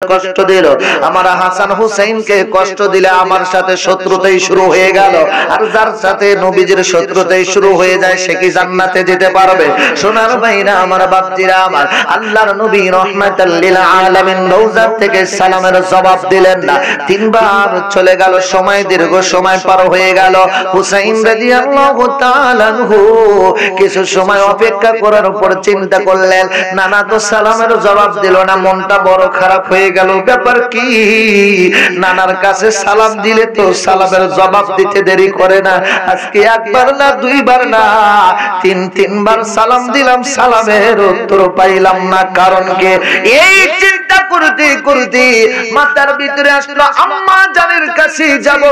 কষ্ট দিল, আমার হাসান হুসাইনকে কষ্ট দিলে আমার সাথে শত্রুতাই শুরু হয়ে গেল। আর যার সাথে নবীজির শত্রুতাই শুরু হয়ে যায় সে কি জান্নাতে যেতে পারবে? সোনার ভাইরা আমার, বাপজিরা আমার, আল্লাহর নবী রাহমাতাল লিল আলামিন রওজা থেকে সালামের জবাব দিলেন না। তিনবার চলে গেল, সময় দীর্ঘ সময় পার হয়ে গেল। হুসাইন রাদিয়াল্লাহু তাআলা আনহু কিছু সময় অপেক্ষা করার উপর চিন্তা করলেন, নানা তো সালামের জবাব দিল না, মনটা বড় খারাপ হয়ে গেল। ব্যাপার কি? নানার কাছে সালাম দিলে তো সালামের জবাব দিতে দেরি করে না। আজকে একবার না, দুইবার না, তিনবার সালাম দিলাম, সালামের উত্তর পাইলাম না। কারণ কি? এই চিন্তা করতে করতে মাথার ভিতরে আসলো, আম্মা জানের কাছে যাব,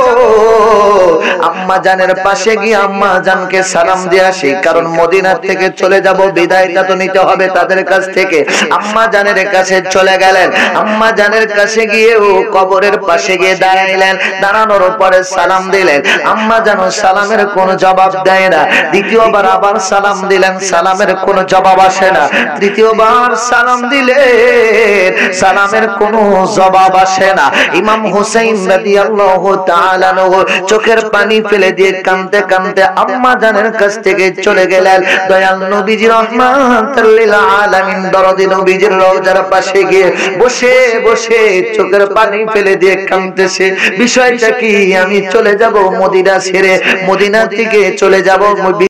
আম্মা জানের পাশে গিয়ে আম্মা জানকে সালাম দিয়ে আসি। কারণ মদিনা থেকে চলে যাব, বিদায়টা তো নিতে হবে তাদের কাছ থেকে। আম্মা জানের কাছে চলে গেলেন। আম্মা জানের কাছে গিয়ে ও কবরের পাশে গিয়ে দাঁড়াইলেন। দাঁড়ানোর পরে সালাম দিলেন। আম্মা জান সালামের কোনো জবাব দেয় না। দ্বিতীয়বার আবার সালাম দিলেন, সালামের কোনো জবাব আসে না। তৃতীয়বার সালাম দিলেন, সালামের কোনো জবাব আসে না। ইমাম হুসাইন রাদিয়াল্লাহু তাআলা আনহু চোখের পানি ফেলে দিয়ে কাঁদতে কাঁদতে আম্মা জানের কাছ থেকে চলে গেলেন। দয়াল নবীজি রাহমাতুল লিল আলামিন দরদি নবীজির রওজার পাশে গিয়ে বসে বসে চোখের পানি ফেলে দিয়ে কাঁদতেছে। বিষয়টা কি? আমি চলে যাব মদিনা ছেড়ে, মদিনা থেকে চলে যাব